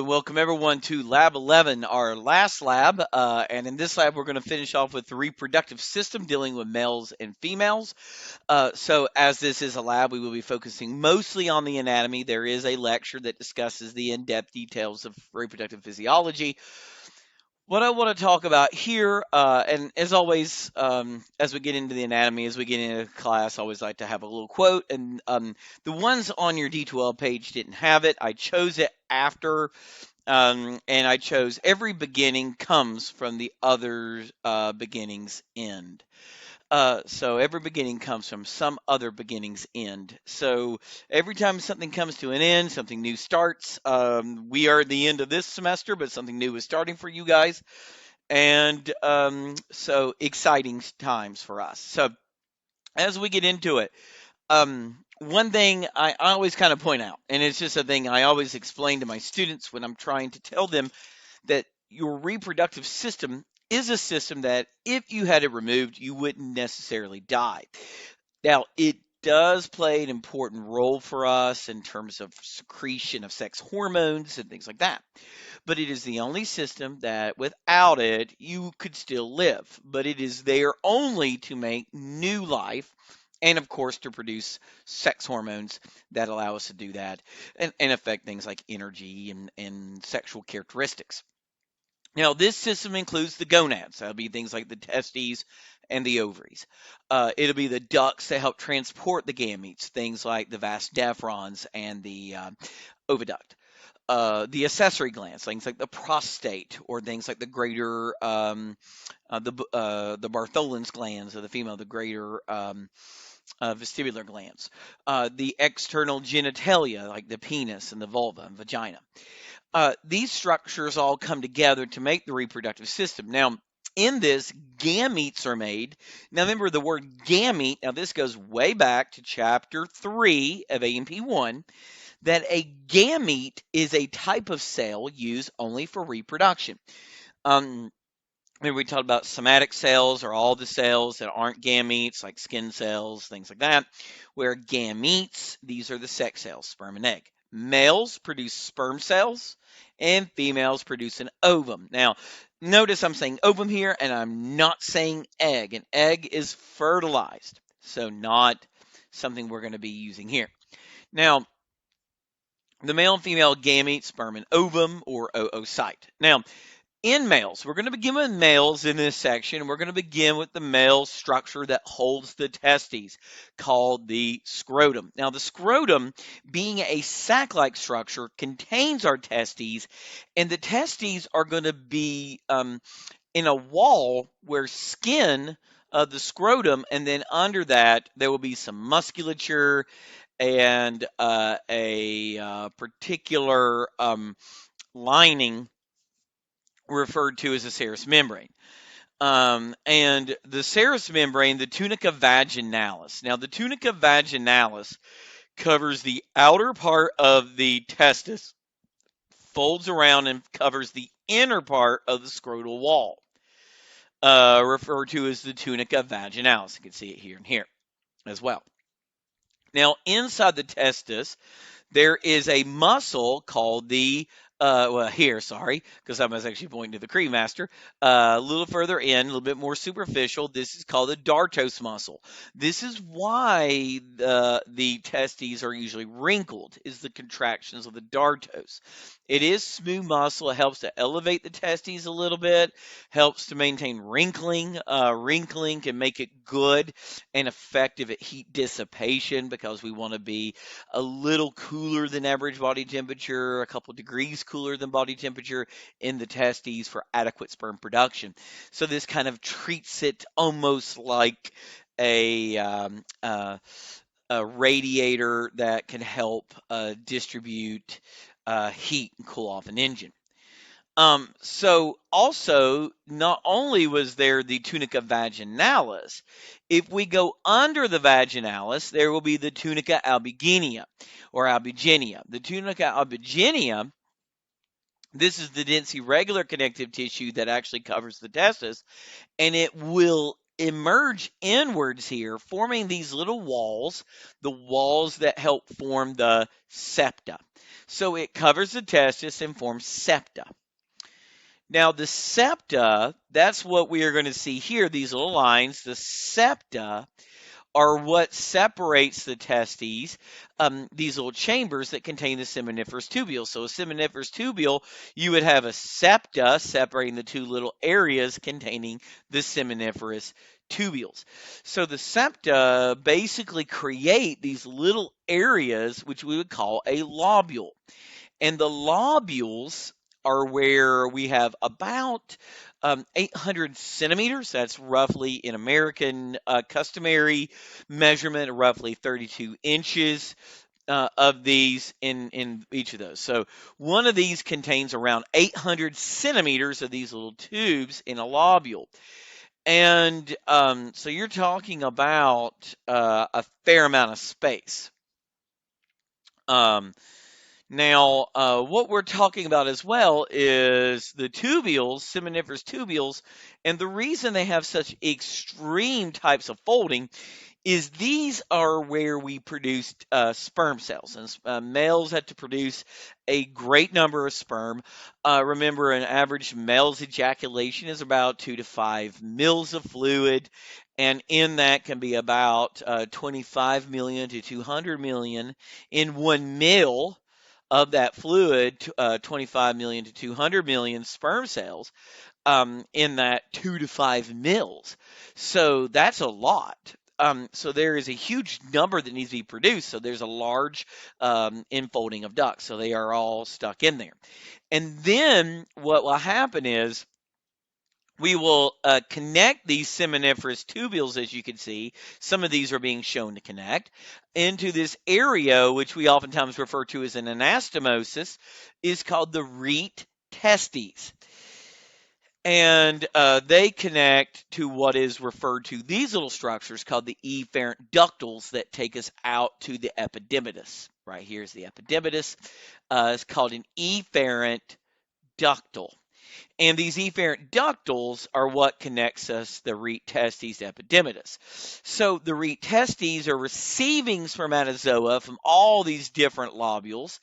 and welcome everyone to Lab 11, our last lab. And in this lab, we're going to finish off with the reproductive system dealing with males and females. So, as this is a lab, we will be focusing mostly on the anatomy. There is a lecture that discusses the in depth details of reproductive physiology. What I want to talk about here, and as always, as we get into the anatomy, as we get into class, I always like to have a little quote. And the ones on your D12 page didn't have it. I chose it after, and I chose every beginning comes from the other beginning's end. So every beginning comes from some other beginning's end. So every time something comes to an end, something new starts. We are at the end of this semester, but something new is starting for you guys. And so exciting times for us. So as we get into it, one thing I always kind of point out, and it's just a thing I always explain to my students when I'm trying to tell them that your reproductive system is a system that if you had it removed, you wouldn't necessarily die. Now, it does play an important role for us in terms of secretion of sex hormones and things like that. But it is the only system that without it, you could still live. But it is there only to make new life and, of course, to produce sex hormones that allow us to do that and affect things like energy and sexual characteristics. Now, this system includes the gonads. That'll be things like the testes and the ovaries. It'll be the ducts that help transport the gametes, things like the vas deferens and the oviduct. The accessory glands, things like the prostate, or things like the greater, the Bartholin's glands of the female, the greater vestibular glands. The external genitalia, like the penis and the vulva and vagina. These structures all come together to make the reproductive system. Now, in this, gametes are made. Now, remember the word gamete. Now, this goes way back to chapter 3 of A&P 1, that a gamete is a type of cell used only for reproduction. Remember we talked about somatic cells, or all the cells that aren't gametes, like skin cells, things like that, where gametes, these are the sex cells, sperm and egg. Males produce sperm cells, and females produce an ovum. Now, notice I'm saying ovum here, and I'm not saying egg. An egg is fertilized, so not something we're going to be using here. Now, the male and female gamete, sperm and ovum, or oocyte. Now, in males, we're going to begin with males in this section. We're going to begin with the male structure that holds the testes, called the scrotum. Now, the scrotum, being a sac-like structure, contains our testes, and the testes are going to be in a wall where skin of the scrotum, and then under that, there will be some musculature and a particular lining referred to as the serous membrane. And the serous membrane, the tunica vaginalis. Now, the tunica vaginalis covers the outer part of the testis, folds around and covers the inner part of the scrotal wall, referred to as the tunica vaginalis. You can see it here and here as well. Now, inside the testis, there is a muscle called the because I was actually pointing to the Cree master. A little further in, a little bit more superficial, this is called the dartos muscle. This is why the testes are usually wrinkled, is the contractions of the dartos. It is smooth muscle. It helps to elevate the testes a little bit, helps to maintain wrinkling. Wrinkling can make it good and effective at heat dissipation, because we want to be a little cooler than average body temperature, a couple degrees cooler than body temperature in the testes for adequate sperm production. So this kind of treats it almost like a radiator that can help distribute heat and cool off an engine. So also, not only was there the tunica vaginalis, if we go under the vaginalis, there will be the tunica albuginea or albuginea. The tunica albuginea, this is the dense irregular connective tissue that actually covers the testis, and it will emerge inwards here, forming these little walls, the walls that help form the septa. So it covers the testis and forms septa. Now, the septa, that's what we are going to see here, these little lines. The septa are what separates the testes, these little chambers that contain the seminiferous tubule. So a seminiferous tubule, you would have a septa separating the two little areas containing the seminiferous tubules. So the septa basically create these little areas which we would call a lobule. And the lobules are where we have about 800 centimeters. That's roughly in American customary measurement, roughly 32 inches of these in each of those. So one of these contains around 800 centimeters of these little tubes in a lobule. And so you're talking about a fair amount of space. Um, Now, what we're talking about as well is the tubules, seminiferous tubules, and the reason they have such extreme types of folding is these are where we produce sperm cells, and males have to produce a great number of sperm. Remember, an average male's ejaculation is about 2 to 5 mils of fluid, and in that can be about 25 million to 200 million in 1 mil of that fluid, 25 million to 200 million sperm cells in that 2 to 5 mils. So that's a lot. So there is a huge number that needs to be produced. So there's a large infolding of ducts. So they are all stuck in there. And then what will happen is we will connect these seminiferous tubules, as you can see. Some of these are being shown to connect into this area, which we oftentimes refer to as an anastomosis, is called the rete testes. And they connect to what is referred to these little structures called the efferent ductals that take us out to the epididymis. Right here's the epididymis. It's called an efferent ductal. And these efferent ductals are what connects us, the rete testes epididymis. So the rete testes are receiving spermatozoa from all these different lobules.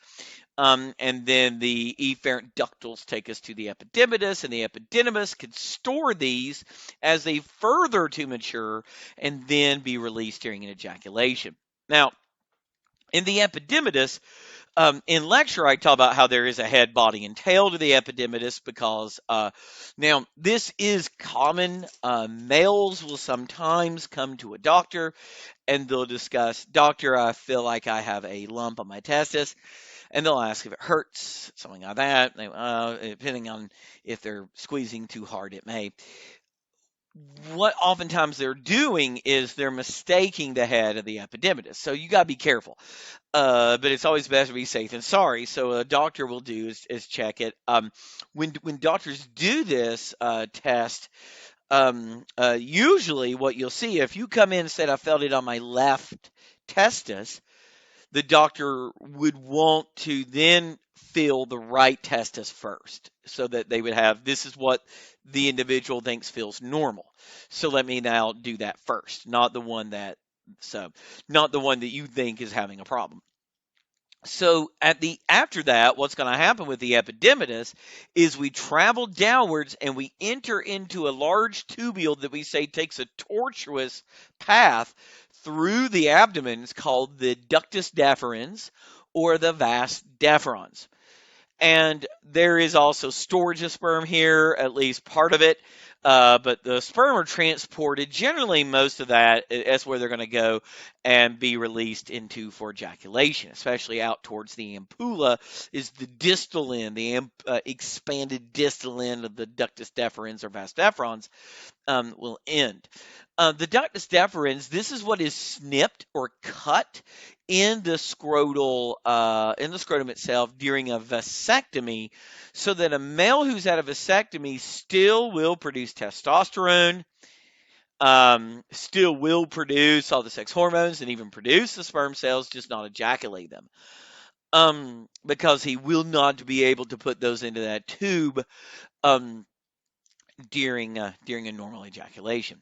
And then the efferent ductals take us to the epididymis, and the epididymis can store these as they further to mature and then be released during an ejaculation. Now, in the epididymis, in lecture, I talk about how there is a head, body, and tail to the epididymis because now this is common. Males will sometimes come to a doctor and they'll discuss, doctor, I feel like I have a lump on my testis. And they'll ask if it hurts, something like that. Depending on if they're squeezing too hard, it may. What oftentimes they're doing is they're mistaking the head of the epididymis. So you got to be careful. But it's always best to be safe than sorry. So a doctor will do is check it. When doctors do this test, usually what you'll see, if you come in and said, I felt it on my left testis, the doctor would want to then feel the right testis first so that they would have, this is what the individual thinks feels normal. So let me now do that first, not the one that you think is having a problem. So after that, what's going to happen with the epididymis is we travel downwards and we enter into a large tubule that we say takes a tortuous path through the abdomen. It's called the ductus deferens or the vas deferens. And there is also storage of sperm here, at least part of it. But the sperm are transported. Generally, most of that's where they're going to go and be released into for ejaculation, especially out towards the ampulla is the distal end, the expanded distal end of the ductus deferens or vas deferens will end. The ductus deferens, this is what is snipped or cut in the scrotum itself during a vasectomy, so that a male who's had a vasectomy still will produce testosterone, still will produce all the sex hormones and even produce the sperm cells, just not ejaculate them. Because he will not be able to put those into that tube during a normal ejaculation.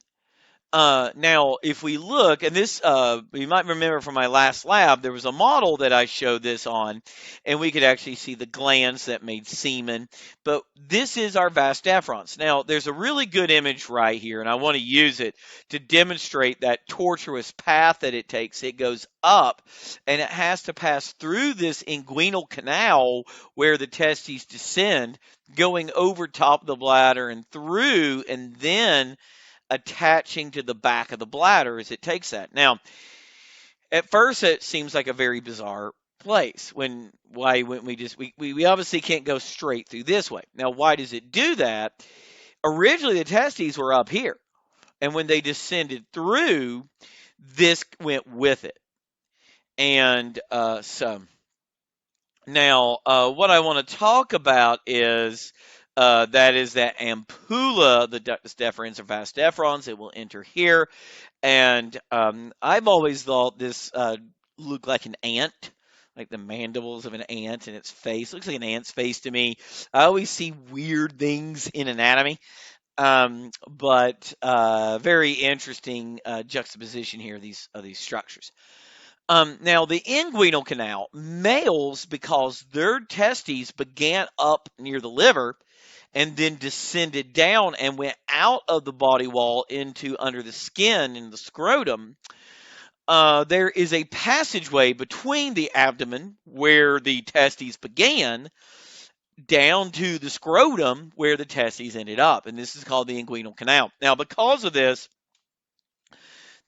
Now, if we look, and this, you might remember from my last lab, there was a model that I showed this on, and we could actually see the glands that made semen. But this is our vas deferens. Now, there's a really good image right here, and I want to use it to demonstrate that tortuous path that it takes. It goes up, and it has to pass through this inguinal canal where the testes descend, going over top of the bladder and through, and then attaching to the back of the bladder as it takes that. Now, at first it seems like a very bizarre place. Why wouldn't we obviously can't go straight through this way. Now, why does it do that? Originally the testes were up here, and when they descended through, this went with it. And so now what I want to talk about is that ampulla, the ductus deferens or vas deferens. It will enter here. And I've always thought this looked like an ant, like the mandibles of an ant and its face. Looks like an ant's face to me. I always see weird things in anatomy, but very interesting juxtaposition here of these structures. Now, the inguinal canal, males, because their testes began up near the liver and then descended down and went out of the body wall into under the skin in the scrotum, there is a passageway between the abdomen where the testes began down to the scrotum where the testes ended up. And this is called the inguinal canal. Now, because of this,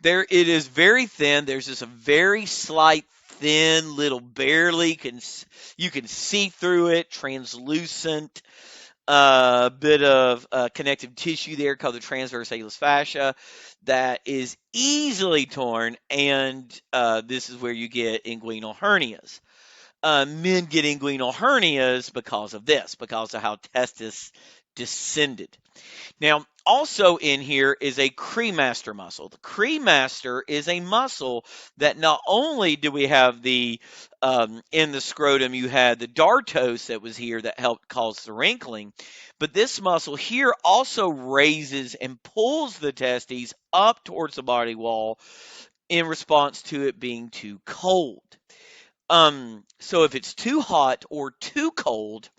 it is very thin. There's just a very slight, thin, little, barely you can see through it, translucent bit of connective tissue there called the transverse allus fascia that is easily torn, and this is where you get inguinal hernias. Men get inguinal hernias because of this, because of how testis descended. Now, also in here is a cremaster muscle. The cremaster is a muscle that not only do we have in the scrotum, you had the dartos that was here that helped cause the wrinkling, but this muscle here also raises and pulls the testes up towards the body wall in response to it being too cold. So if it's too hot or too cold,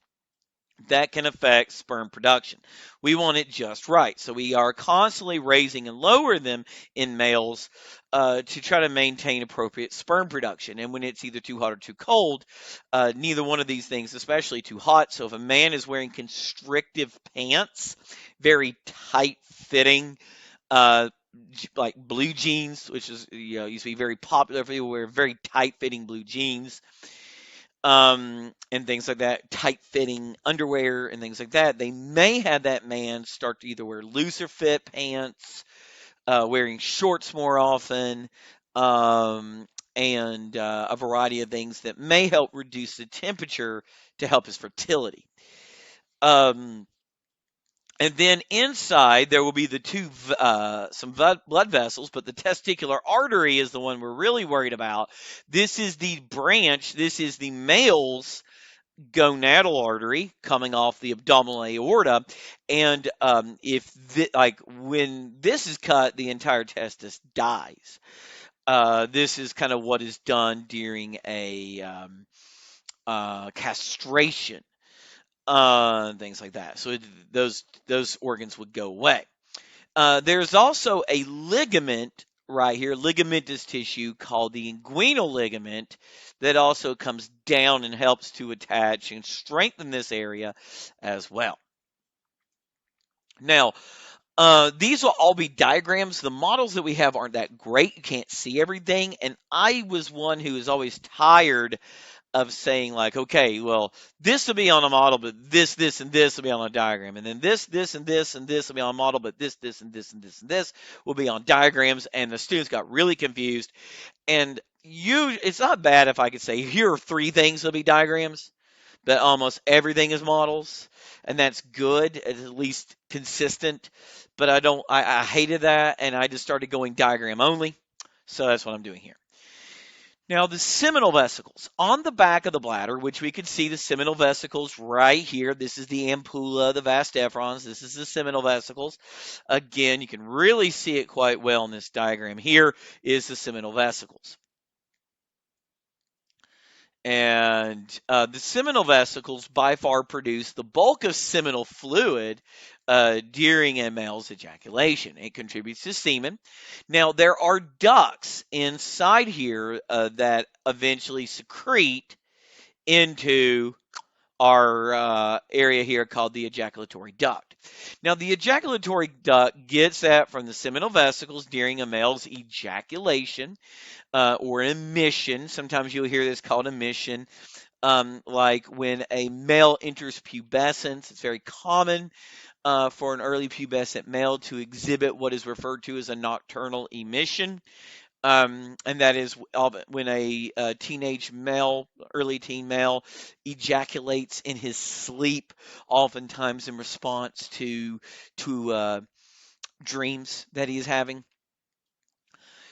that can affect sperm production. We want it just right. So we are constantly raising and lowering them in males to try to maintain appropriate sperm production. And when it's either too hot or too cold, neither one of these things, especially too hot. So if a man is wearing constrictive pants, very tight fitting, like blue jeans, which is used to be very popular for people who wear very tight fitting blue jeans, and things like that, tight-fitting underwear and things like that, they may have that man start to either wear looser fit pants, wearing shorts more often, and a variety of things that may help reduce the temperature to help his fertility. And then inside there will be some blood vessels, but the testicular artery is the one we're really worried about. This is the branch. This is the male's gonadal artery coming off the abdominal aorta, and when this is cut, the entire testis dies. This is kind of what is done during a castration. Things like that. So those organs would go away. There's also a ligament right here, ligamentous tissue called the inguinal ligament that also comes down and helps to attach and strengthen this area as well. Now, these will all be diagrams. The models that we have aren't that great. You can't see everything. And I was one who was always tired of saying like, okay, well, this will be on a model, but this, and this will be on a diagram. And then this, and this, and this will be on a model, but this, and this, and this, and this will be on diagrams. And the students got really confused. And it's not bad if I could say, here are 3 things that'll be diagrams, but almost everything is models. And that's good, at least consistent. But I hated that, and I just started going diagram only. So that's what I'm doing here. Now, the seminal vesicles on the back of the bladder, which we can see the seminal vesicles right here. This is the ampulla, the vas deferens. This is the seminal vesicles. Again, you can really see it quite well in this diagram. Here is the seminal vesicles. And the seminal vesicles by far produce the bulk of seminal fluid during a male's ejaculation. It contributes to semen. Now, there are ducts inside here that eventually secrete into our area here called the ejaculatory duct. Now, the ejaculatory duct gets that from the seminal vesicles during a male's ejaculation or emission. Sometimes you'll hear this called emission. Like when a male enters pubescence, it's very common for an early pubescent male to exhibit what is referred to as a nocturnal emission. And that is when a teenage male, early teen male, ejaculates in his sleep, oftentimes in response to dreams that he is having.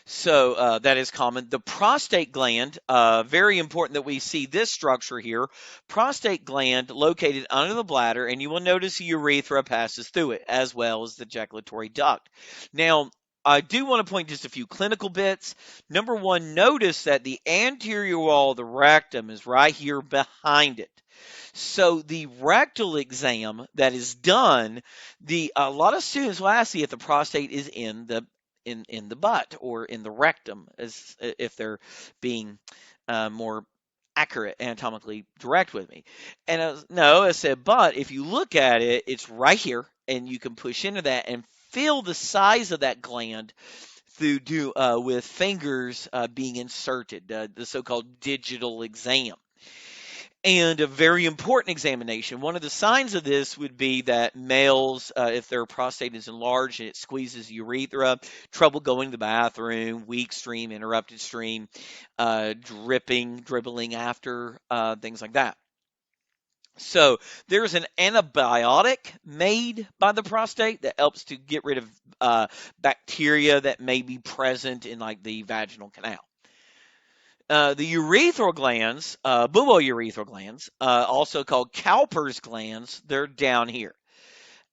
So that is common. The prostate gland, very important that we see this structure here. Prostate gland located under the bladder, and you will notice the urethra passes through it, as well as the ejaculatory duct. Now, I do want to point just a few clinical bits. Number one, notice that the anterior wall of the rectum is right here behind it. So the rectal exam that is done, a lot of students will ask you if the prostate is in the butt or in the rectum, as if they're being more accurate, anatomically direct with me. And no, I said, but if you look at it, it's right here, and you can push into that and feel the size of that gland with fingers being inserted, the so-called digital exam. And a very important examination. One of the signs of this would be that males, if their prostate is enlarged and it squeezes urethra, trouble going to the bathroom, weak stream, interrupted stream, dribbling after, things like that. So there's an antibiotic made by the prostate that helps to get rid of bacteria that may be present in like the vaginal canal. The urethral glands, bubourethral glands, also called Cowper's glands, they're down here.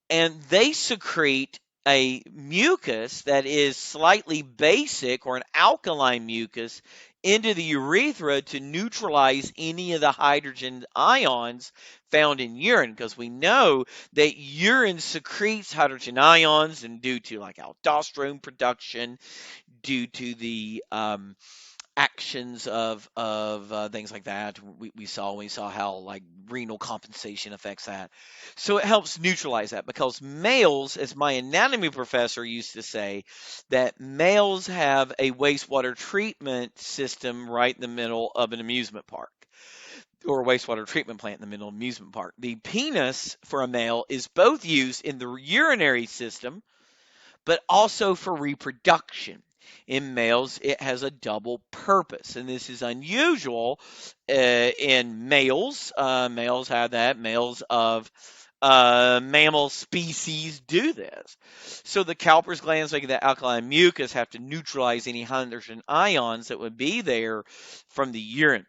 And they secrete a mucus that is slightly basic or an alkaline mucus into the urethra to neutralize any of the hydrogen ions found in urine, because we know that urine secretes hydrogen ions, and due to like aldosterone production, due to the actions of things like that. We saw how like renal compensation affects that. So it helps neutralize that, because males, as my anatomy professor used to say, that males have a wastewater treatment system right in the middle of an amusement park, or a wastewater treatment plant in the middle of an amusement park. The penis for a male is both used in the urinary system, but also for reproduction. In males, it has a double purpose, and this is unusual in males. Males have that. Males of mammal species do this. So the Cowper's glands, like the alkaline mucus, have to neutralize any hydrogen ions that would be there from the urine.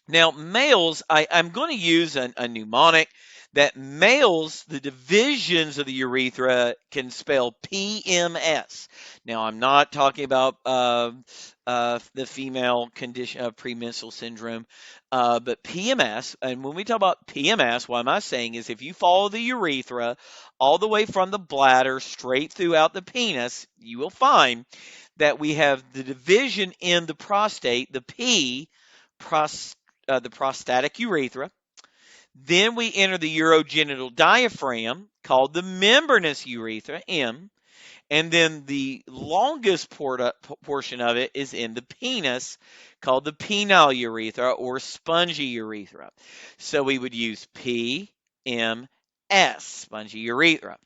Now, males, I'm going to use a mnemonic that males, the divisions of the urethra can spell PMS. Now, I'm not talking about the female condition of premenstrual syndrome, but PMS. And when we talk about PMS, what am I saying is if you follow the urethra all the way from the bladder straight throughout the penis, you will find that we have the division in the prostate, the the prostatic urethra. Then we enter the urogenital diaphragm, called the membranous urethra, M. And then the longest portion of it is in the penis, called the penile urethra or spongy urethra. So we would use PMS, spongy urethra.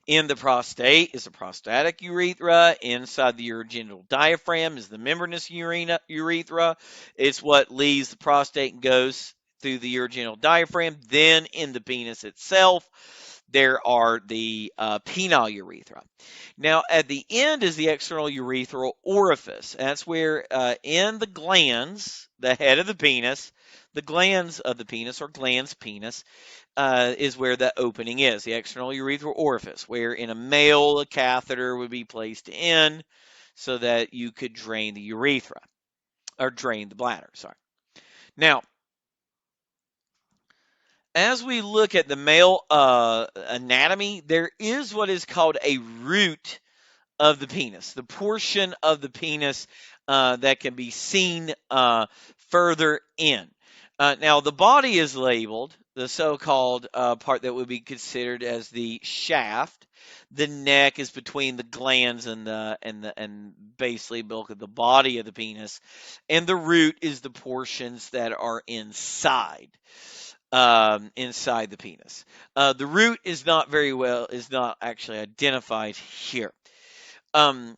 In the prostate is the prostatic urethra. Inside the urogenital diaphragm is the membranous urethra. It's what leaves the prostate and goes through the urogenital diaphragm. Then in the penis itself, there are the penile urethra. Now, at the end is the external urethral orifice. That's where in the glands, the head of the penis, the glands of the penis or glans penis, is where the opening is, the external urethral orifice, where in a male, a catheter would be placed in so that you could drain the urethra or drain the bladder. Sorry. Now, as we look at the male anatomy, there is what is called a root of the penis, the portion of the penis that can be seen further in. Now, the body is labeled, the so-called part that would be considered as the shaft. The neck is between the glands and basically bulk of the body of the penis, and the root is the portions that are inside the penis. The root is not actually identified here. The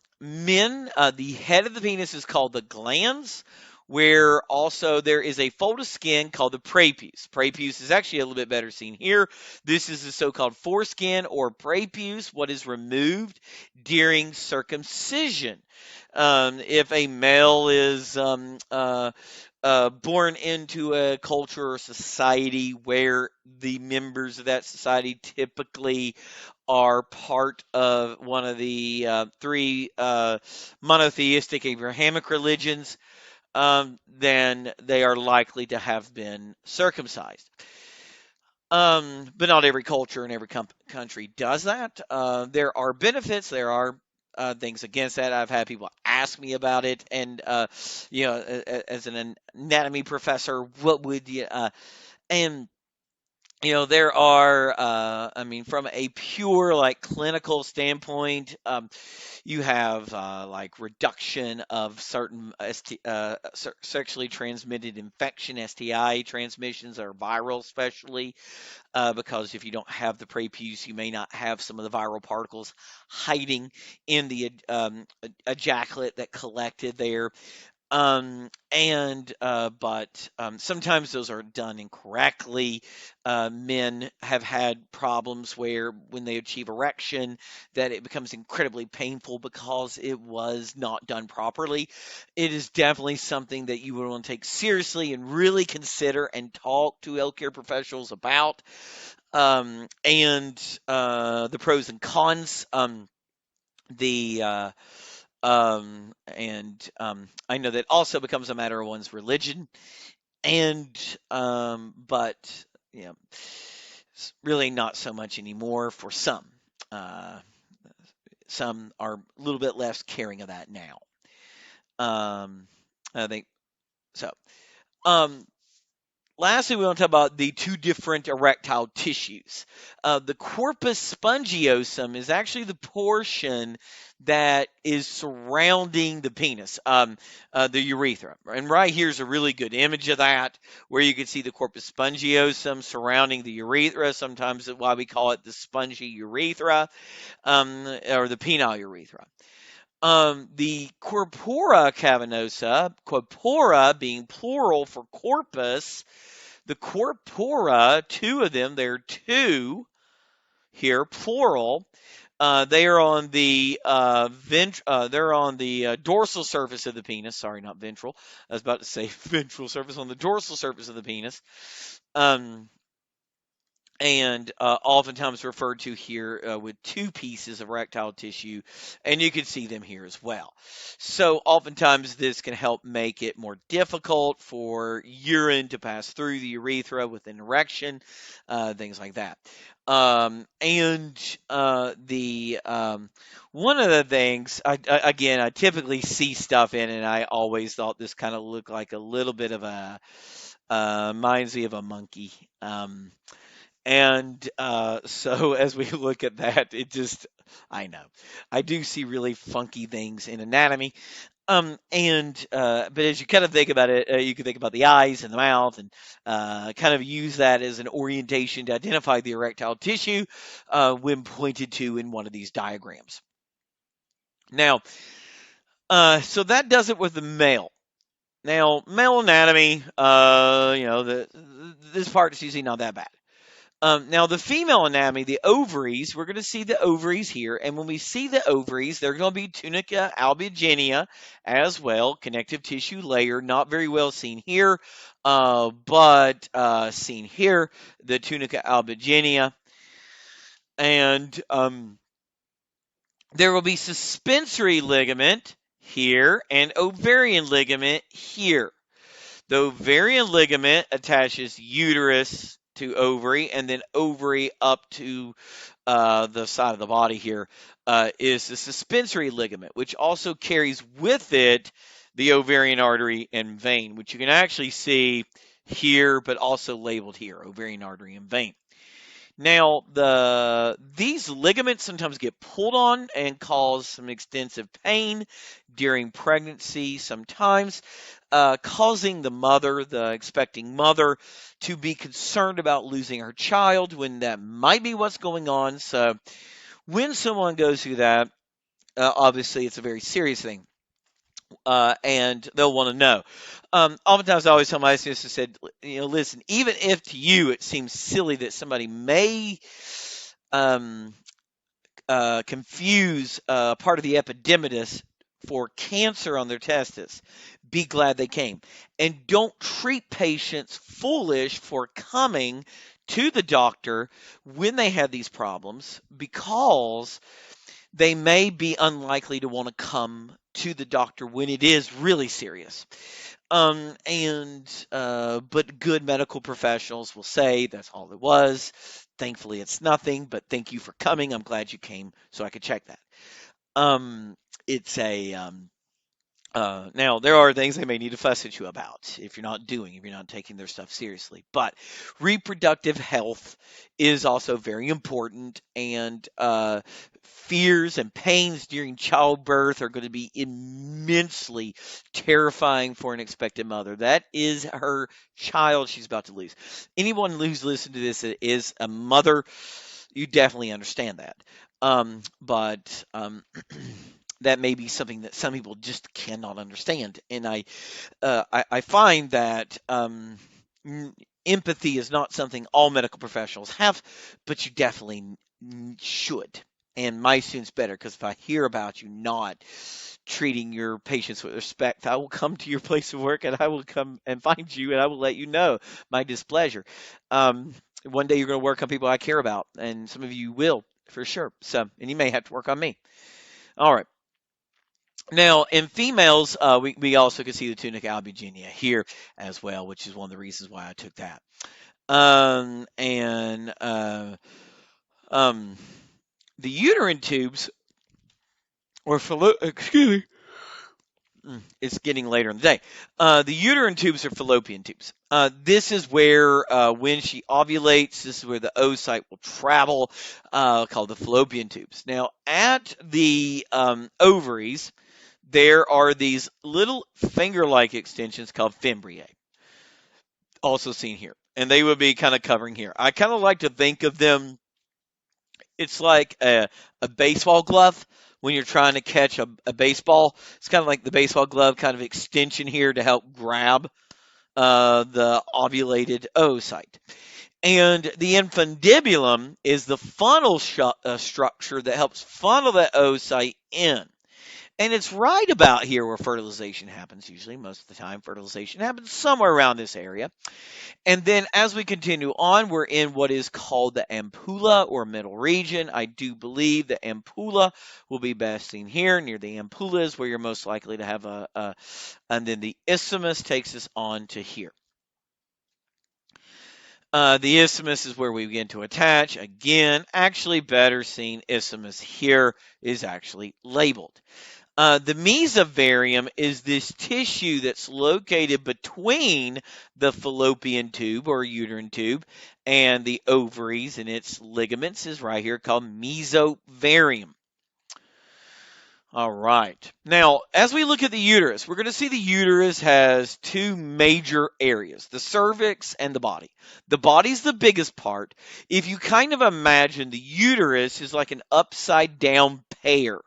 head of the penis is called the glans, where also there is a fold of skin called the prepuce. Prepuce is actually a little bit better seen here. This is the so-called foreskin or prepuce, what is removed during circumcision. If a male is born into a culture or society where the members of that society typically are part of one of the three monotheistic Abrahamic religions, then they are likely to have been circumcised. But not every culture and every country does that. There are benefits. There are things against that. I've had people ask me about it, and as an anatomy professor, what would you? And there are, from a pure like clinical standpoint, you have like reduction of certain sexually transmitted infection, STI transmissions, or viral, especially because if you don't have the prepuce, you may not have some of the viral particles hiding in the ejaculate that collected there. But sometimes those are done incorrectly. Men have had problems where when they achieve erection, that it becomes incredibly painful because it was not done properly. It is definitely something that you would want to take seriously and really consider and talk to healthcare professionals about. The pros and cons. The and I know that also becomes a matter of one's religion, but it's really not so much anymore for some. Uh, some are a little bit less caring of that now. I think so. Um, Lastly, we want to talk about the two different erectile tissues. The corpus spongiosum is actually the portion that is surrounding the penis, the urethra. And right here is a really good image of that, where you can see the corpus spongiosum surrounding the urethra. Sometimes that's why we call it the spongy urethra, or the penile urethra. The corpora cavernosa, corpora being plural for corpus, the corpora, two of them, there are two here, plural. They are on the dorsal surface of the penis. Sorry, not ventral. I was about to say ventral surface, on the dorsal surface of the penis. And oftentimes referred to here with two pieces of erectile tissue, and you can see them here as well. So oftentimes this can help make it more difficult for urine to pass through the urethra with an erection, things like that. One of the things, I typically see stuff in, and I always thought this kind of looked like a little bit of a, reminds me of a monkey. So as we look at that, I know, I do see really funky things in anatomy. But as you kind of think about it, you can think about the eyes and the mouth and kind of use that as an orientation to identify the erectile tissue when pointed to in one of these diagrams. Now, so that does it with the male. Now, male anatomy, this part is usually not that bad. Now, the female anatomy, the ovaries, we're going to see the ovaries here. And when we see the ovaries, they're going to be tunica albuginea as well, connective tissue layer, not very well seen here, but seen here, the tunica albuginea. And there will be suspensory ligament here and ovarian ligament here. The ovarian ligament attaches uterus to ovary, and then ovary up to the side of the body here is the suspensory ligament, which also carries with it the ovarian artery and vein, which you can actually see here, but also labeled here, ovarian artery and vein. Now, these ligaments sometimes get pulled on and cause some extensive pain during pregnancy, sometimes causing the mother, the expecting mother, to be concerned about losing her child when that might be what's going on. So, when someone goes through that, obviously it's a very serious thing. And they'll want to know. Oftentimes, I always tell my students, I said, listen, even if to you it seems silly that somebody may um, confuse part of the epididymis for cancer on their testis, be glad they came. And don't treat patients foolish for coming to the doctor when they have these problems, because they may be unlikely to want to come to the doctor when it is really serious. But good medical professionals will say that's all it was. Thankfully, it's nothing, but thank you for coming. I'm glad you came so I could check that. Um, it's a Now, there are things they may need to fuss at you about if you're not taking their stuff seriously. But reproductive health is also very important, and fears and pains during childbirth are going to be immensely terrifying for an expectant mother. That is her child she's about to lose. Anyone who's listened to this that is a mother, you definitely understand that. But that may be something that some people just cannot understand. And I find that empathy is not something all medical professionals have, but you definitely should. And my students better, because if I hear about you not treating your patients with respect, I will come to your place of work and I will come and find you and I will let you know my displeasure. One day you're going to work on people I care about, and some of you will for sure. So, and you may have to work on me. All right. Now, in females, we also can see the tunica albuginea here as well, which is one of the reasons why I took that. And the uterine tubes or excuse me, it's getting later in the day. The uterine tubes are fallopian tubes. This is where, when she ovulates, this is where the oocyte will travel, called the fallopian tubes. Now, at the ovaries, there are these little finger-like extensions called fimbriae, also seen here. And they would be kind of covering here. I kind of like to think of them, it's like a baseball glove when you're trying to catch a baseball. It's kind of like the baseball glove kind of extension here to help grab the ovulated oocyte. And the infundibulum is the funnel structure that helps funnel that oocyte in. And it's right about here where fertilization happens. Usually, most of the time, fertilization happens somewhere around this area. And then as we continue on, we're in what is called the ampulla or middle region. I do believe the ampulla will be best seen here. Near the ampulla is where you're most likely to have and then the isthmus takes us on to here. The isthmus is where we begin to attach. Again, actually better seen isthmus here is actually labeled. The mesovarium is this tissue that's located between the fallopian tube or uterine tube and the ovaries, and its ligaments is right here called mesovarium. All right. Now, as we look at the uterus, we're going to see the uterus has two major areas, the cervix and the body. The body's the biggest part. If you kind of imagine the uterus is like an upside down pear.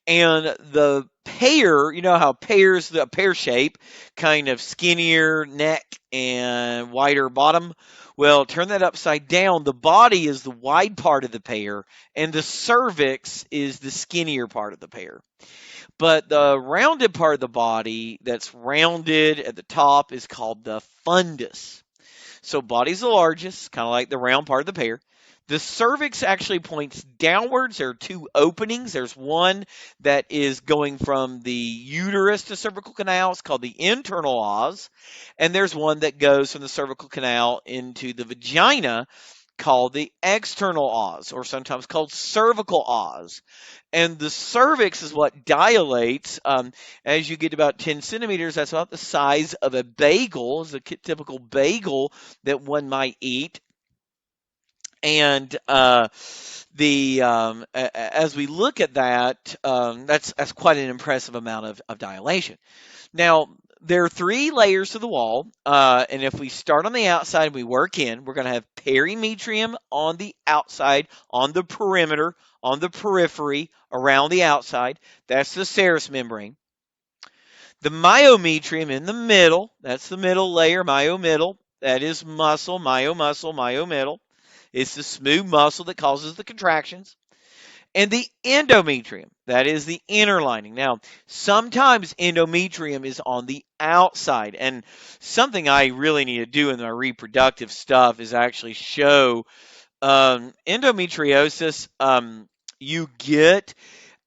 And the pear, you know how pears, the pear shape, kind of skinnier neck and wider bottom. Well, turn that upside down. The body is the wide part of the pair, and the cervix is the skinnier part of the pair. But the rounded part of the body that's rounded at the top is called the fundus. So body's the largest, kind of like the round part of the pear. The cervix actually points downwards. There are two openings. There's one that is going from the uterus to cervical canal. It's called the internal os. And there's one that goes from the cervical canal into the vagina called the external os, or sometimes called cervical os. And the cervix is what dilates as you get about 10 centimeters. That's about the size of a bagel, is a typical bagel that one might eat. And as we look at that, that's quite an impressive amount of dilation. Now, there are three layers to the wall, and if we start on the outside and we work in, we're going to have perimetrium on the outside, on the perimeter, on the periphery, around the outside. That's the serous membrane. The myometrium in the middle, that's the middle layer, myomiddle. That is muscle, myomiddle. It's the smooth muscle that causes the contractions. And the endometrium, that is the inner lining. Now, sometimes endometrium is on the outside, and something I really need to do in my reproductive stuff is actually show endometriosis. You get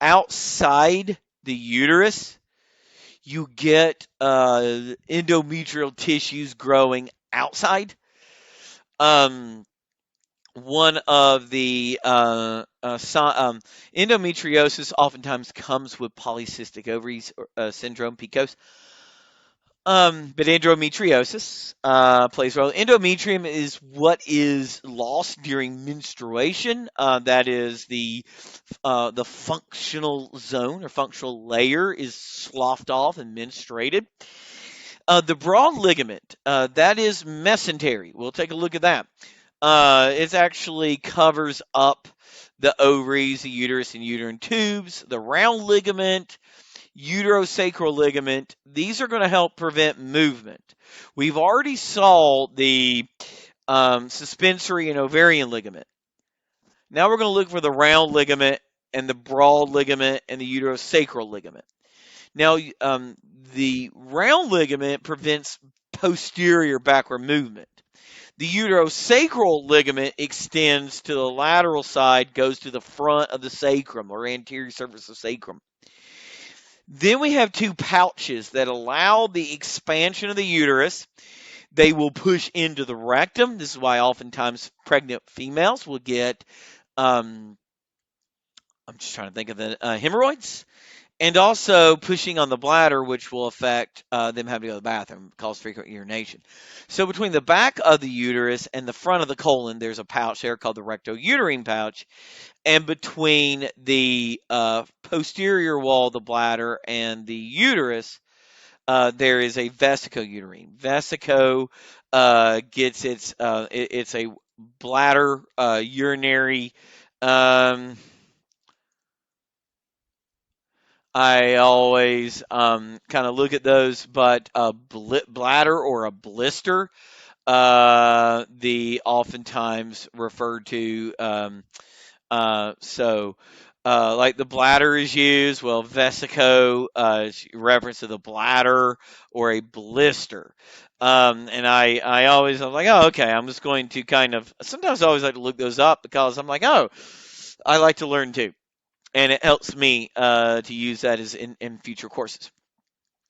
outside the uterus, you get endometrial tissues growing outside. One of the endometriosis oftentimes comes with polycystic ovaries syndrome, PCOS. But endometriosis plays a role. Endometrium is what is lost during menstruation. That is the functional zone or functional layer is sloughed off and menstruated. The broad ligament, that is mesentery. We'll take a look at that. It actually covers up the ovaries, the uterus, and uterine tubes. The round ligament, uterosacral ligament, these are going to help prevent movement. We've already saw the suspensory and ovarian ligament. Now we're going to look for the round ligament and the broad ligament and the uterosacral ligament. Now, the round ligament prevents posterior backward movement. The uterosacral ligament extends to the lateral side, goes to the front of the sacrum or anterior surface of sacrum. Then we have two pouches that allow the expansion of the uterus. They will push into the rectum. This is why oftentimes pregnant females will get, I'm just trying to think of the hemorrhoids. And also pushing on the bladder, which will affect them having to go to the bathroom, cause frequent urination. So between the back of the uterus and the front of the colon, there's a pouch there called the rectouterine pouch. And between the posterior wall of the bladder and the uterus, there is a vesicouterine. Vesico gets it's a bladder urinary. I always kind of look at those, but a bladder or a blister, the oftentimes referred to. Like the bladder is used. Well, vesico is reference to the bladder or a blister. And I'm like, oh, okay. I'm just going to sometimes I always like to look those up because I'm like, oh, I like to learn too. And it helps me to use that as in future courses.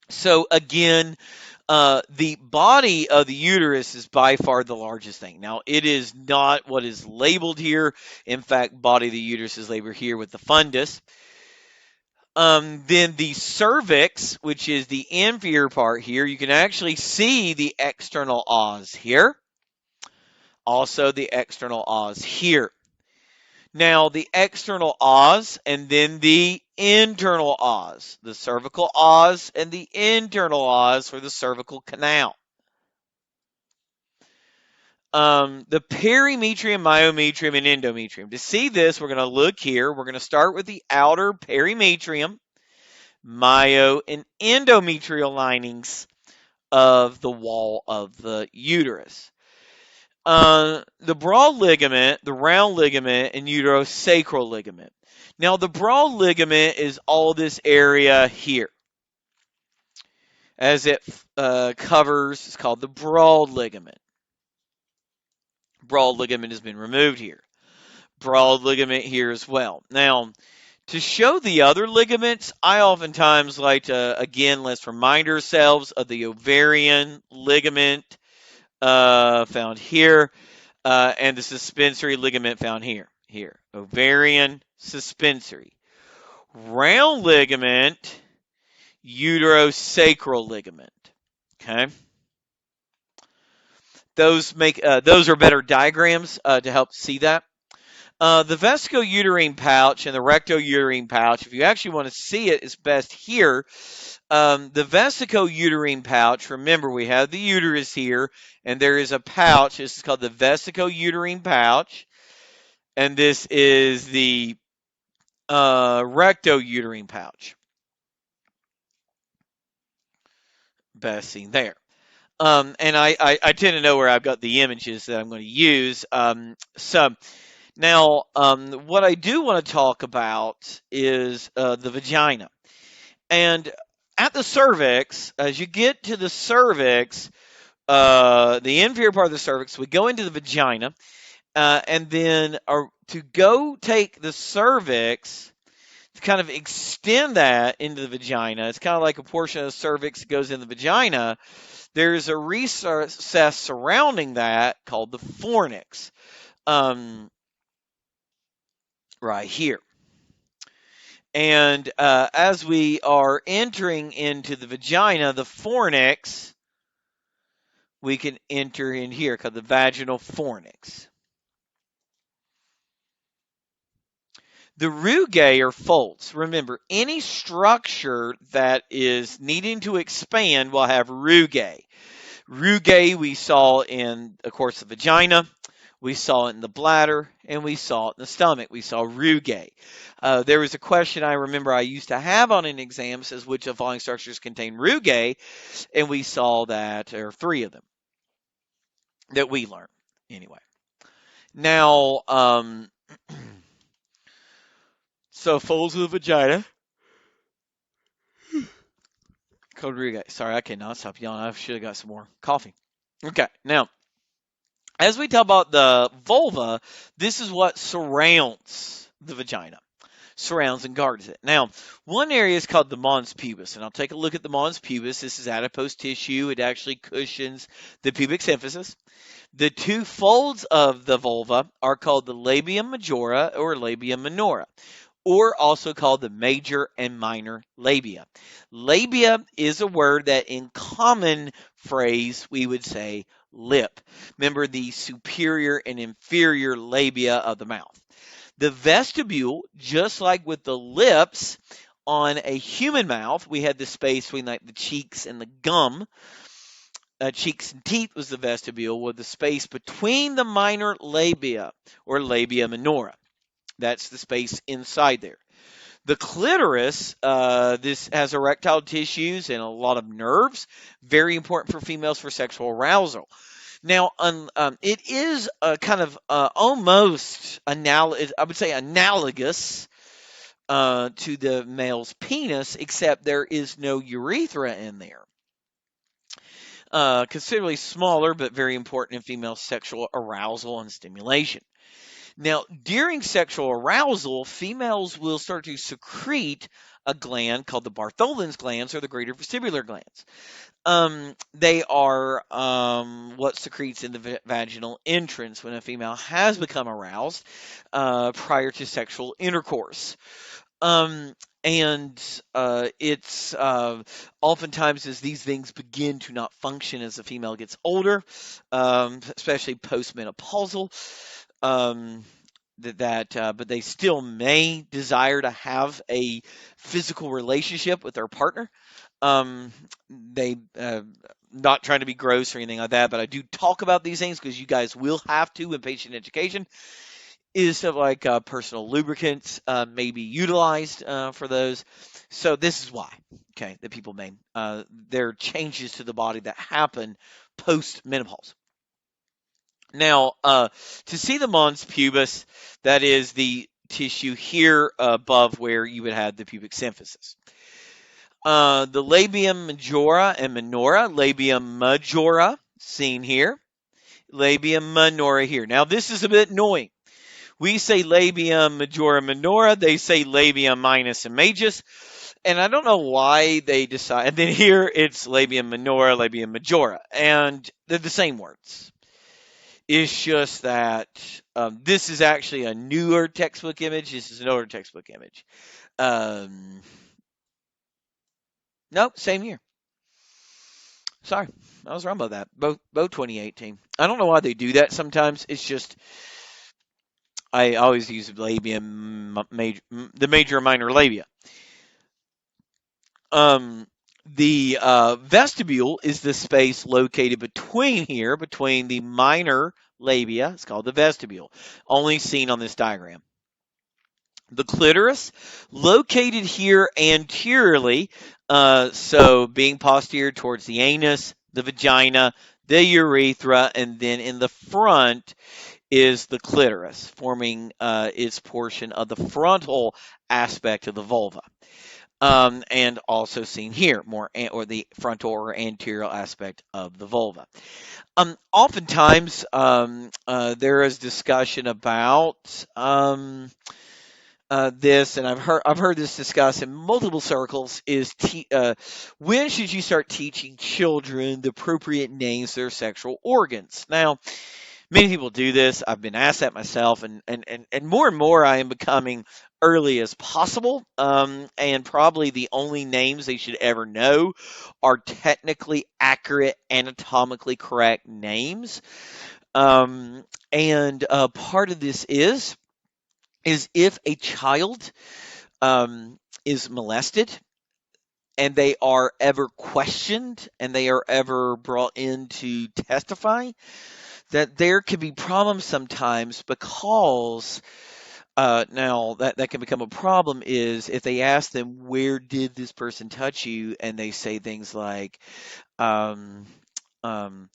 So again, the body of the uterus is by far the largest thing. Now, it is not what is labeled here. In fact, body of the uterus is labeled here with the fundus. Then the cervix, which is the inferior part here, you can actually see the external os here. Also, the external os here. Now, the external os and then the internal os, the cervical os and the internal os for the cervical canal. The perimetrium, myometrium, and endometrium. To see this, we're going to look here. We're going to start with the outer perimetrium, myo, and endometrial linings of the wall of the uterus. The broad ligament, the round ligament, and uterosacral ligament. Now, the broad ligament is all this area here. As it covers, it's called the broad ligament. Broad ligament has been removed here. Broad ligament here as well. Now, to show the other ligaments, I oftentimes like to, again, let's remind ourselves of the ovarian ligament found here, and the suspensory ligament found here. Here, ovarian, suspensory. Round ligament, uterosacral ligament. Okay. Those are better diagrams to help see that. The vesicouterine pouch and the rectouterine pouch, if you actually want to see it, it's best here. The vesicouterine pouch, remember we have the uterus here, and there is a pouch. This is called the vesicouterine pouch, and this is the rectouterine pouch. Best seen there. And I tend to know where I've got the images that I'm going to use. So now, what I do want to talk about is the vagina. And at the cervix, as you get to the cervix, the inferior part of the cervix, we go into the vagina, and then to go take the cervix, to kind of extend that into the vagina, it's kind of like a portion of the cervix that goes in the vagina. There's a recess surrounding that called the fornix, right here. And as we are entering into the vagina, the fornix, we can enter in here called the vaginal fornix. The rugae are folds. Remember, any structure that is needing to expand will have rugae. Rugae we saw in, of course, the vagina. We saw it in the bladder, and we saw it in the stomach. We saw rugae. There was a question I remember I used to have on an exam, says which of the following structures contain rugae, and we saw that there are 3 of them that we learned. Anyway, now, so folds of the vagina called rugae. Sorry, I cannot stop yawning. I should have got some more coffee. Okay, now, as we talk about the vulva, this is what surrounds the vagina. Surrounds and guards it. Now, one area is called the mons pubis, and I'll take a look at the mons pubis. This is adipose tissue. It actually cushions the pubic symphysis. The 2 folds of the vulva are called the labia majora or labia minora, or also called the major and minor labia. Labia is a word that in common phrase we would say lip. Remember the superior and inferior labia of the mouth. The vestibule, just like with the lips on a human mouth, we had the space between like the cheeks and the gum. Cheeks and teeth was the vestibule, with the space between the minor labia or labia minora. That's the space inside there. The clitoris, this has erectile tissues and a lot of nerves. Very important for females for sexual arousal. Now, it is kind of almost I would say analogous to the male's penis, except there is no urethra in there. Considerably smaller, but very important in female sexual arousal and stimulation. Now, during sexual arousal, females will start to secrete a gland called the Bartholin's glands or the greater vestibular glands. They are what secretes in the vaginal entrance when a female has become aroused prior to sexual intercourse. And it's oftentimes as these things begin to not function as the female gets older, especially postmenopausal, but they still may desire to have a physical relationship with their partner. They not trying to be gross or anything like that, but I do talk about these things because you guys will have to in patient education. Is stuff like personal lubricants may be utilized for those. So this is why, okay, that people may there are changes to the body that happen post menopause. Now, to see the mons pubis, that is the tissue here above where you would have the pubic symphysis. The labium majora and minora, labium majora, seen here, labium minora here. Now, this is a bit annoying. We say labium majora minora, they say labium minus and majus, and I don't know why they decide. And then here it's labium minora, labium majora, and they're the same words. It's just that this is actually a newer textbook image. This is an older textbook image. Um, nope, same year. Sorry, I was wrong about that. Both 2018. I don't know why they do that sometimes. It's just I always use labium major, the major and minor labia. Um, the vestibule is the space located between here, between the minor labia. It's called the vestibule, only seen on this diagram. The clitoris, located here anteriorly, so being posterior towards the anus, the vagina, the urethra, and then in the front is the clitoris, forming its portion of the frontal aspect of the vulva. And also seen here, or the frontal or anterior aspect of the vulva. Oftentimes, there is discussion about this, and I've heard this discussed in multiple circles. When should you start teaching children the appropriate names for their sexual organs? Now, many people do this. I've been asked that myself, and more I am becoming early as possible. And probably the only names they should ever know are technically accurate, anatomically correct names. And part of this is if a child is molested and they are ever questioned and they are ever brought in to testify, that there can be problems sometimes because now that can become a problem is if they ask them, where did this person touch you, and they say things like um, um,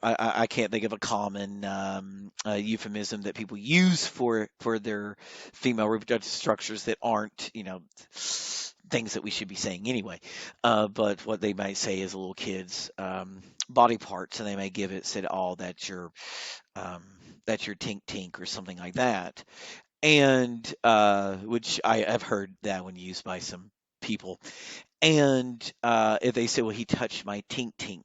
I can't think of a common euphemism that people use for their female reproductive structures that aren't, things that we should be saying anyway. But what they might say is a little kid's body parts, and they may give it said, "Oh, um, that's your tink tink" or something like that. And which I have heard that one used by some people. And if they say, "Well, he touched my tink tink,"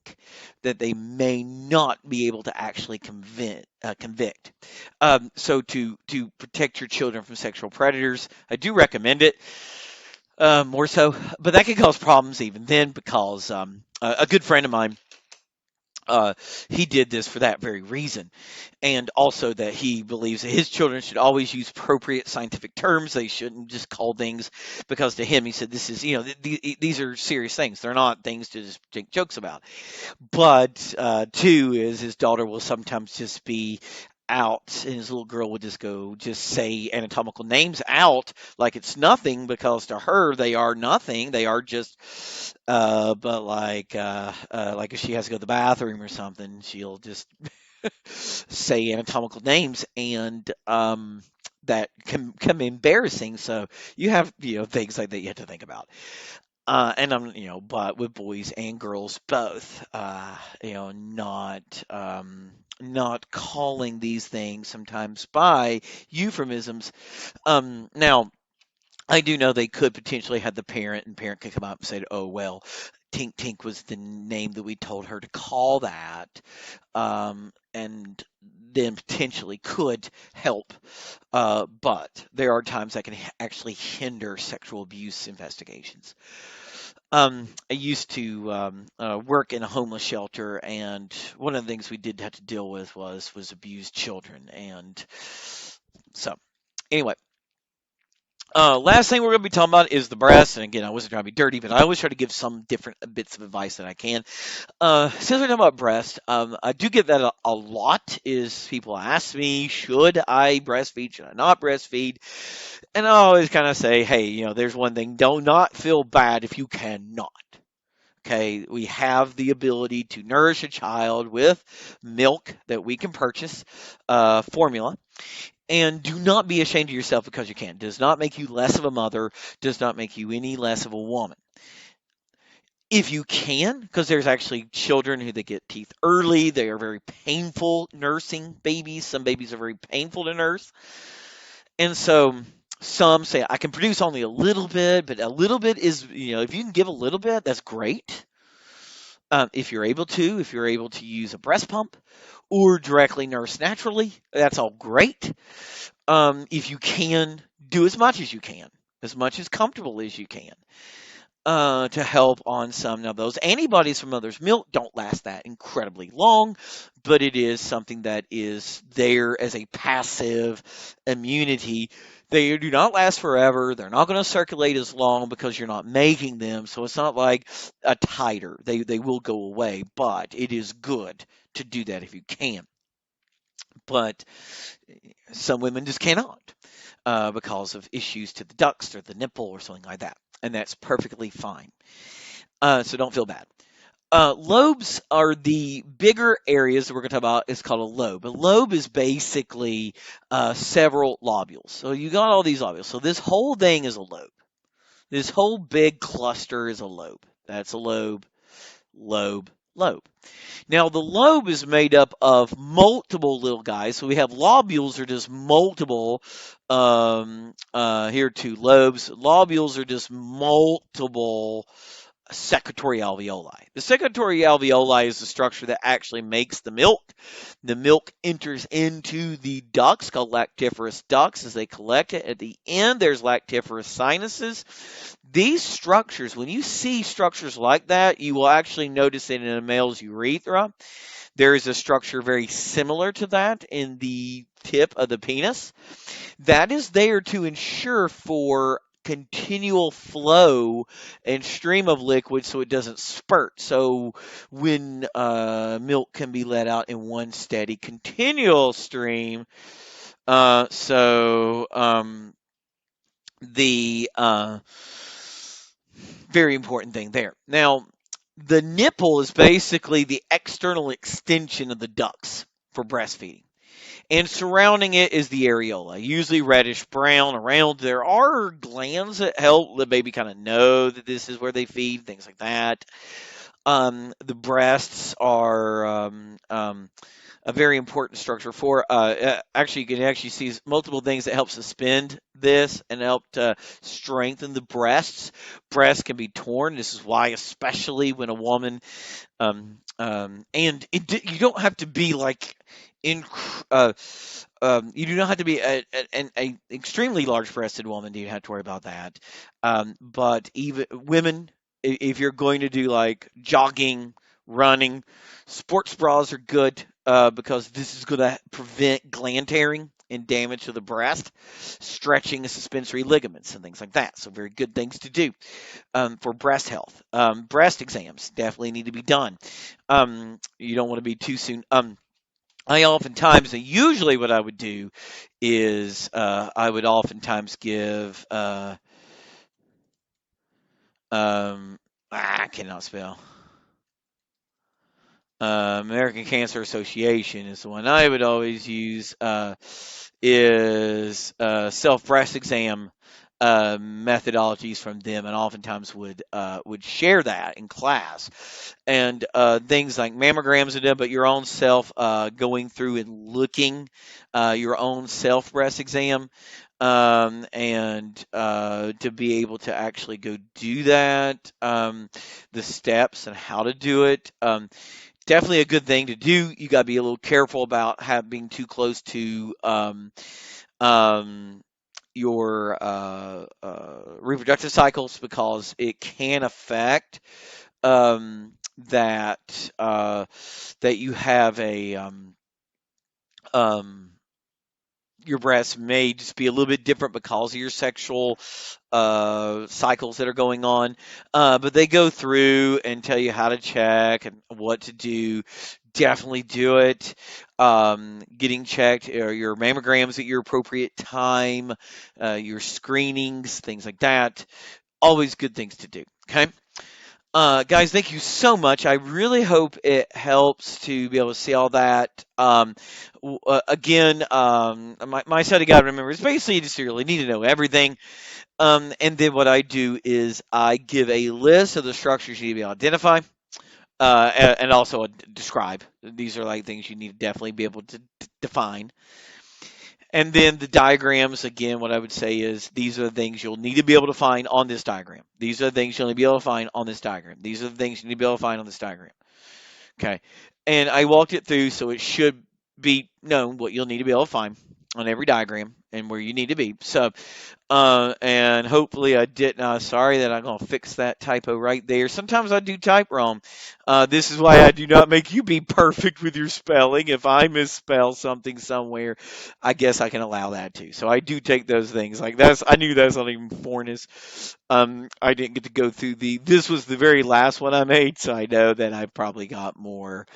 that they may not be able to actually convict. So to protect your children from sexual predators, I do recommend it more so, but that can cause problems even then because a good friend of mine. Uh, he did this for that very reason, and also that he believes that his children should always use appropriate scientific terms. They shouldn't just call things because to him, he said, "This is, these are serious things. They're not things to just take jokes about." But two is his daughter will sometimes just be out and his little girl would just say anatomical names out like it's nothing because to her they are nothing. They are just but like if she has to go to the bathroom or something, she'll just say anatomical names, and that can become embarrassing. So you have things like that you have to think about. And I'm but with boys and girls both, not calling these things sometimes by euphemisms. Now I do know they could potentially have the parent, and parent could come up and say, "Oh well, Tink Tink was the name that we told her to call that," and then potentially could help. But there are times that can actually hinder sexual abuse investigations. I used to work in a homeless shelter, and one of the things we did have to deal with was abused children, and so anyway. Last thing we're going to be talking about is the breast. And again, I wasn't trying to be dirty, but I always try to give some different bits of advice that I can. Since we're talking about breast, I do get that a lot. Is people ask me, should I breastfeed? Should I not breastfeed? And I always kind of say, hey, there's one thing: do not feel bad if you cannot. Okay, we have the ability to nourish a child with milk that we can purchase, formula, and do not be ashamed of yourself because you can. Does not make you less of a mother, does not make you any less of a woman. If you can, because there's actually children who they get teeth early, they are very painful nursing babies. Some babies are very painful to nurse. And so some say, I can produce only a little bit, but a little bit is, if you can give a little bit, that's great. If you're able to use a breast pump or directly nurse naturally, that's all great. If you can, do as much as you can, as much as comfortable as you can, to help on some. Now, those antibodies from mother's milk don't last that incredibly long, but it is something that is there as a passive immunity. They do not last forever. They're not going to circulate as long because you're not making them. So it's not like a titer. They will go away, but it is good to do that if you can. But some women just cannot, because of issues to the ducts or the nipple or something like that. And that's perfectly fine. So don't feel bad. Lobes are the bigger areas that we're going to talk about. It's called a lobe. A lobe is basically several lobules. So you got all these lobules. So this whole thing is a lobe. This whole big cluster is a lobe. That's a lobe, lobe, lobe. Now, the lobe is made up of multiple little guys. So we have lobules are just multiple. Here two lobes. Lobules are just multiple secretory alveoli. The secretory alveoli is the structure that actually makes the milk. The milk enters into the ducts called lactiferous ducts as they collect it. At the end, there's lactiferous sinuses. These structures, when you see structures like that, you will actually notice it in a male's urethra. There is a structure very similar to that in the tip of the penis. That is there to ensure for continual flow and stream of liquid so it doesn't spurt. So when milk can be let out in one steady continual stream. The very important thing there. Now, the nipple is basically the external extension of the ducts for breastfeeding. And surrounding it is the areola, usually reddish brown around. There are glands that help the baby kind of know that this is where they feed, things like that. The breasts are a very important structure for. Actually, you can actually see multiple things that help suspend this and help to strengthen the breasts. Breasts can be torn. This is why, especially when a woman, you don't have to be like in. You do not have to be a extremely large-breasted woman. You don't have to worry about that. But even women, if you're going to do like jogging, running, sports bras are good, because this is going to prevent gland tearing and damage to the breast, stretching the suspensory ligaments and things like that. So very good things to do for breast health. Breast exams definitely need to be done. You don't want to be too soon. Usually what I would do is I would oftentimes give, I cannot spell. American Cancer Association is the one I would always use, is self-breast exam methodologies from them, and oftentimes would share that in class. And things like mammograms are done, but your own self going through and looking your own self breast exam, and to be able to actually go do that, the steps and how to do it. Definitely a good thing to do. You got to be a little careful about being too close to your reproductive cycles, because it can affect that you have your breasts may just be a little bit different because of your sexual cycles that are going on. But they go through and tell you how to check and what to do. Definitely do it. Getting checked, or your mammograms at your appropriate time, your screenings, things like that. Always good things to do. Okay. Guys, thank you so much. I really hope it helps to be able to see all that. Again, my study guide, remember, is basically just you really need to know everything. And then what I do is I give a list of the structures you need to be able to identify, and also describe. These are like things you need to definitely be able to define. And then the diagrams, again, what I would say is these are the things you'll need to be able to find on this diagram. These are the things you'll need to be able to find on this diagram. These are the things you need to be able to find on this diagram. Okay. And I walked it through so it should be known what you'll need to be able to find on every diagram and where you need to be. So and hopefully I didn't. Sorry that I'm going to fix that typo right there. Sometimes I do type wrong. This is why I do not make you be perfect with your spelling. If I misspell something somewhere, I guess I can allow that too. So I do take those things. Like that's, I knew that's not even foreigners. I didn't get to go through this was the very last one I made, so I know that I probably got more.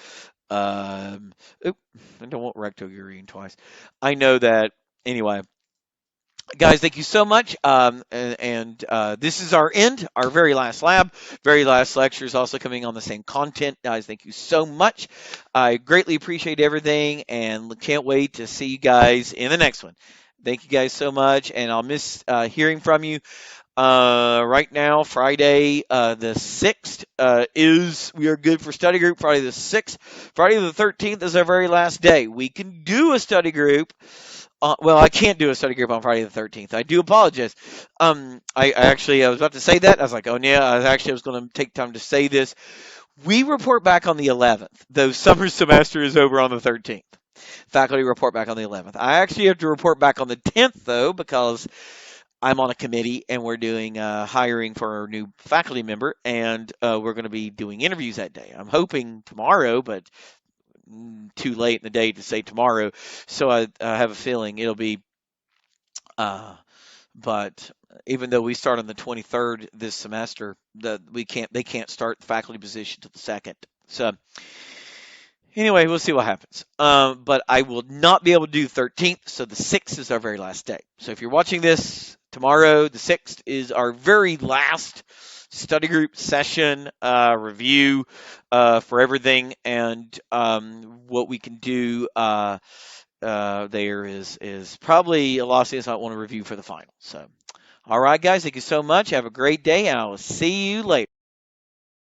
Oop, I don't want rectogreen twice. I know that anyway. Guys, thank you so much. This is our end, our very last lab, very last lecture is also coming on the same content. Guys, thank you so much. I greatly appreciate everything and can't wait to see you guys in the next one. Thank you guys so much, and I'll miss hearing from you. Right now, Friday the 6th is we are good for study group. Friday the 6th. Friday the 13th is our very last day. We can do a study group. Well, I can't do a study group on Friday the 13th. I do apologize. I was about to say that. I was like, oh yeah, I was going to take time to say this. We report back on the 11th. The summer semester is over on the 13th. Faculty report back on the 11th. I actually have to report back on the 10th though because I'm on a committee and we're doing hiring for our new faculty member, and we're going to be doing interviews that day. I'm hoping tomorrow, but too late in the day to say tomorrow. So I have a feeling it'll be. But even though we start on the 23rd this semester, they can't start the faculty position till the 2nd. So anyway, we'll see what happens. But I will not be able to do the 13th, so the 6th is our very last day. So if you're watching this tomorrow, the 6th is our very last study group session review for everything, and what we can do there is probably a lot of students might want to review for the final. So, all right, guys, thank you so much. Have a great day, and I will see you later.